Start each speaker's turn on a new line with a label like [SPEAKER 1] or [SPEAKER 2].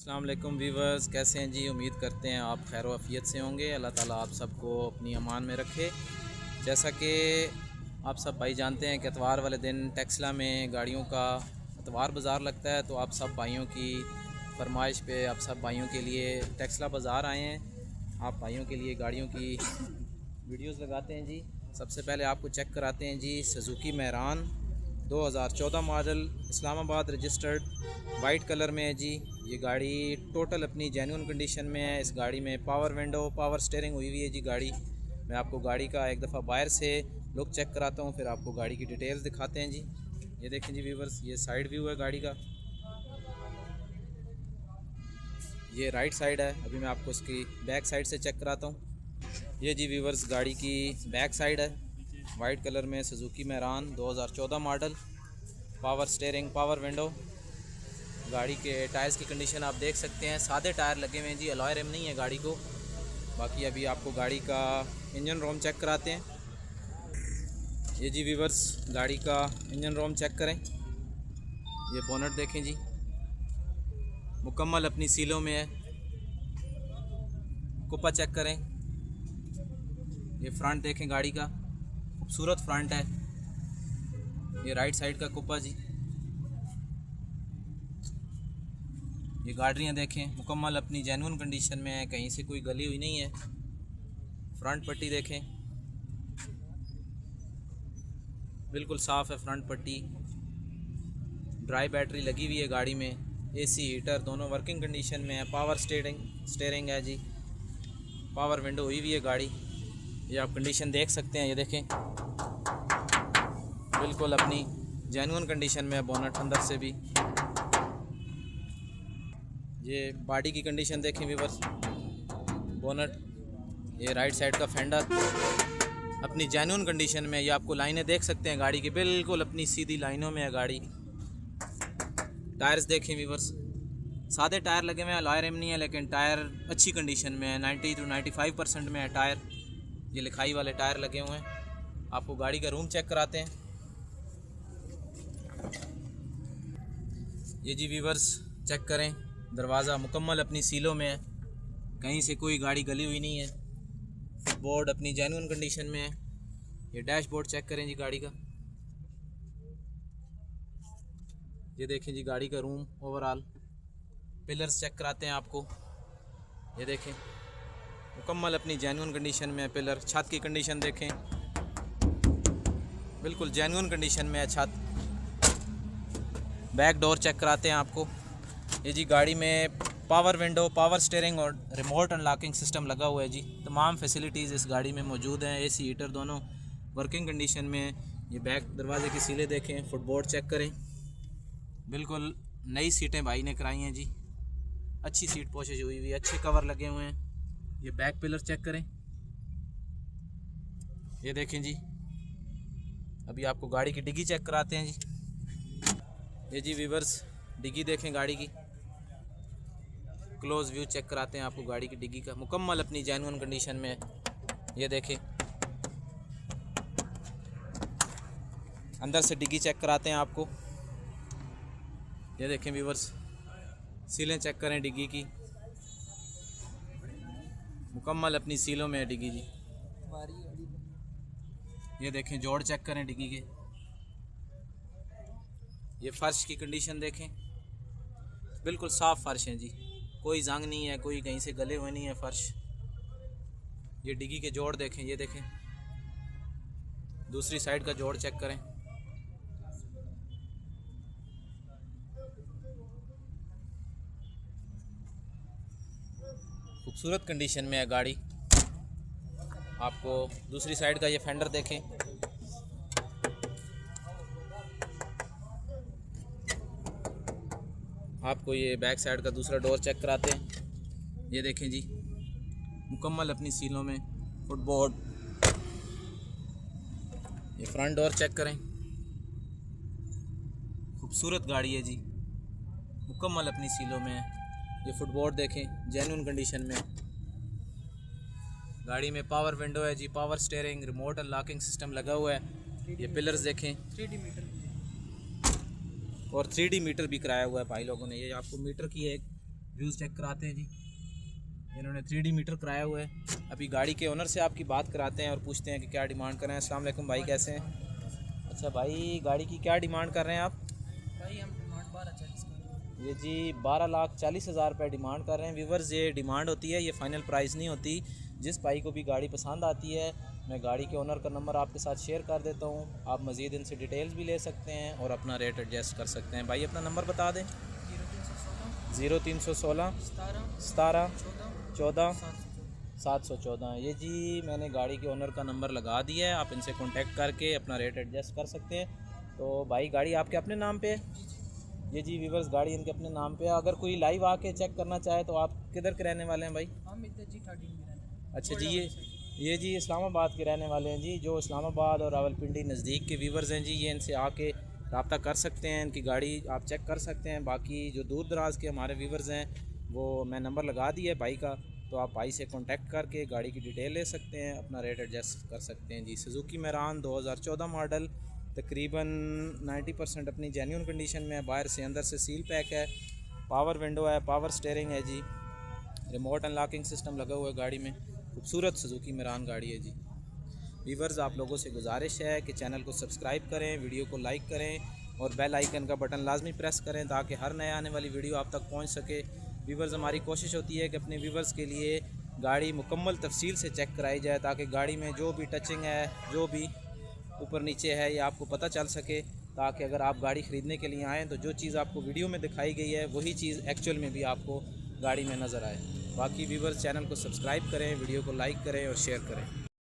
[SPEAKER 1] अस्सलाम वालेकुम व्यूवर्स, कैसे हैं जी। उम्मीद करते हैं आप खैर आफियत से होंगे। अल्लाह ताला आप सबको अपनी अमान में रखे। जैसा कि आप सब भाई जानते हैं कि इतवार वाले दिन टेक्सला में गाड़ियों का इतवार बाज़ार लगता है, तो आप सब भाइयों की फरमाइश पे आप सब भाइयों के लिए टेक्सला बाज़ार आए हैं। आप भाइयों के लिए गाड़ियों की वीडियोस लगाते हैं जी। सबसे पहले आपको चेक कराते हैं जी Suzuki Mehran 2014 model, Islamabad registered, white colour में है जी। ये गाड़ी टोटल अपनी जेन्युइन कंडीशन में है। इस गाड़ी में पावर विंडो, पावर स्टीयरिंग हुई हुई है जी गाड़ी। मैं आपको गाड़ी का एक दफ़ा बाहर से लुक चेक कराता हूँ, फिर आपको गाड़ी की डिटेल्स दिखाते हैं जी। ये देखें जी व्यूवर्स, ये साइड व्यू है गाड़ी का, ये राइट साइड है। अभी मैं आपको इसकी बैक साइड से चेक कराता हूँ। ये जी व्यूवर्स गाड़ी की बैक साइड है, वाइट कलर में Suzuki Mehran 2014 model, power steering, power window. गाड़ी के टायर्स की कंडीशन आप देख सकते हैं, सादे टायर लगे हुए हैं जी, अलॉय रिम नहीं है गाड़ी को। बाकी अभी आपको गाड़ी का इंजन रोम चेक कराते हैं। ये जी व्यूवर्स गाड़ी का इंजन रोम चेक करें। ये बोनट देखें जी, मुकम्मल अपनी सीलों में है। कुप्पा चेक करें। ये फ्रंट देखें गाड़ी का, खूबसूरत फ्रंट है। ये राइट साइड का कुप्पा जी। ये गाड़ियाँ देखें, मुकम्मल अपनी जेन्युइन कंडीशन में है, कहीं से कोई गली हुई नहीं है। फ्रंट पट्टी देखें, बिल्कुल साफ़ है फ्रंट पट्टी। ड्राई बैटरी लगी हुई है गाड़ी में। एसी हीटर दोनों वर्किंग कंडीशन में है। पावर स्टीयरिंग है जी, पावर विंडो हुई हुई है गाड़ी। ये आप कंडीशन देख सकते हैं, ये देखें बिल्कुल अपनी जेन्युइन कंडीशन में है। बोनट अंदर से भी, ये बॉडी की कंडीशन देखें व्यूअर्स। बोनट, ये राइट साइड का फेंडर अपनी जेन्युइन कंडीशन में। ये आपको लाइनें देख सकते हैं गाड़ी की, बिल्कुल अपनी सीधी लाइनों में है गाड़ी। टायर्स देखें व्यूअर्स, सादे टायर लगे हुए हैं, अलॉय रिम नहीं है, लेकिन टायर अच्छी कंडीशन में है। 90 to 95% में है टायर। ये लिखाई वाले टायर लगे हुए हैं। आपको गाड़ी का रूम चेक कराते हैं। ये जी व्यूअर्स चेक करें, दरवाज़ा मुकम्मल अपनी सीलों में है, कहीं से कोई गाड़ी गली हुई नहीं है। बोर्ड अपनी जेन्युइन कंडीशन में है। ये डैशबोर्ड चेक करें जी गाड़ी का। ये देखें जी गाड़ी का रूम ओवरऑल। पिलर्स चेक कराते हैं आपको। ये देखें मुकम्मल अपनी जेन्युइन कंडीशन में है पिलर। छत की कंडीशन देखें, बिल्कुल जेन्युइन कंडीशन में है छत। बैक डोर चेक कराते हैं आपको। ये जी गाड़ी में पावर विंडो, पावर स्टीयरिंग और रिमोट अनलॉकिंग सिस्टम लगा हुआ है जी। तमाम फैसिलिटीज़ इस गाड़ी में मौजूद हैं। एसी हीटर दोनों वर्किंग कंडीशन में। ये बैक दरवाजे की सीलें देखें, फुटबोर्ड चेक करें, बिल्कुल नई सीटें भाई ने कराई हैं जी। अच्छी सीट पोशिश हुई हुई, अच्छे कवर लगे हुए हैं। ये बैक पिलर चेक करें, ये देखें जी। अभी आपको गाड़ी की डिग्गी चेक कराते हैं जी। ये जी व्यूअर्स डिग्गी देखें गाड़ी की, क्लोज व्यू चेक कराते हैं आपको गाड़ी की डिग्गी का। मुकम्मल अपनी जेन्युइन कंडीशन में है। ये देखें अंदर से डिग्गी चेक कराते हैं आपको। ये देखें व्यूअर्स, सीलें चेक करें डिग्गी की, मुकम्मल अपनी सीलों में है डिग्गी जी। ये देखें जोड़ चेक करें डिग्गी के। ये फर्श की कंडीशन देखें, बिल्कुल साफ़ फर्श है जी, कोई जंग नहीं है, कोई कहीं से गले हुए नहीं है फर्श। ये डिग्गी के जोड़ देखें, ये देखें दूसरी साइड का जोड़ चेक करें। खूबसूरत कंडीशन में है गाड़ी। आपको दूसरी साइड का ये फेंडर देखें, आपको ये बैक साइड का दूसरा डोर चेक कराते हैं। ये देखें जी मुकम्मल अपनी सीलों में फुटबोर्ड। ये फ्रंट डोर चेक करें, खूबसूरत गाड़ी है जी, मुकम्मल अपनी सीलों में है। ये फुटबोर्ड देखें जेन्युइन कंडीशन में। गाड़ी में पावर विंडो है जी, power steering, remote unlocking system लगा हुआ है। ये पिलर्स देखें, 3D मीटर और 3D मीटर भी कराया हुआ है भाई लोगों ने। ये आपको मीटर की एक व्यूज़ चेक कराते हैं जी। इन्होंने 3D मीटर कराया हुआ है। अभी गाड़ी के ओनर से आपकी बात कराते हैं और पूछते हैं कि क्या डिमांड कर रहे हैं। अस्सलाम वालेकुम भाई, कैसे हैं? अच्छा भाई, गाड़ी की क्या डिमांड कर रहे हैं आप?
[SPEAKER 2] भाई हम डिमांड 12,40
[SPEAKER 1] ये जी 12,40,000 रुपये डिमांड कर रहे हैं। व्यूवर्स, ये डिमांड होती है, ये फ़ाइनल प्राइस नहीं होती। जिस भाई को भी गाड़ी पसंद आती है, मैं गाड़ी के ओनर का नंबर आपके साथ शेयर कर देता हूँ। आप मज़ीद इनसे डिटेल्स भी ले सकते हैं और अपना रेट एडजस्ट कर सकते हैं। भाई अपना नंबर बता दें। 0316 17 14 714। ये जी मैंने गाड़ी के ओनर का नंबर लगा दिया है, आप इनसे कांटेक्ट करके अपना रेट एडजस्ट कर सकते हैं। तो भाई गाड़ी आपके अपने नाम पे है? ये जी व्यूवर्स, गाड़ी इनके अपने नाम पे है। अगर कोई लाइव आके चेक करना चाहे तो आप किधर के रहने वाले हैं भाई?
[SPEAKER 2] हम इधर जी 13 में रहते हैं।
[SPEAKER 1] अच्छा जी, ये जी इस्लामाबाद के रहने वाले हैं जी। जो इस्लामाबाद और रावलपिंडी नज़दीक के व्यूवर्स हैं जी, ये इनसे आके रब्ता कर सकते हैं, इनकी गाड़ी आप चेक कर सकते हैं। बाकी जो दूर दराज के हमारे व्यूवर्स हैं, वो मैं नंबर लगा दिया है भाई का, तो आप भाई से कांटेक्ट करके गाड़ी की डिटेल ले सकते हैं, अपना रेट एडजस्ट कर सकते हैं जी। सुजुकी मेरान 2014 मॉडल, तकरीबन 90% अपनी जेन्युइन कंडीशन में है। बाहर से अंदर से सील पैक है, पावर विंडो है, पावर स्टीयरिंग है जी, रिमोट अनलॉकिंग सिस्टम लगा हुआ है गाड़ी में। खूबसूरत सुजुकी मेरान गाड़ी है जी। व्यूवर्स, आप लोगों से गुजारिश है कि चैनल को सब्सक्राइब करें, वीडियो को लाइक करें और बेल आइकन का बटन लाजमी प्रेस करें ताकि हर नए आने वाली वीडियो आप तक पहुंच सके। व्यूवर्स, हमारी कोशिश होती है कि अपने व्यूवर्स के लिए गाड़ी मुकम्मल तफसील से चेक कराई जाए ताकि गाड़ी में जो भी टचिंग है, जो भी ऊपर नीचे है, ये आपको पता चल सके, ताकि अगर आप गाड़ी ख़रीदने के लिए आएँ तो जो चीज़ आपको वीडियो में दिखाई गई है वही चीज़ एक्चुअल में भी आपको गाड़ी में नज़र आए। बाकी व्यूवर्स, चैनल को सब्सक्राइब करें, वीडियो को लाइक करें और शेयर करें।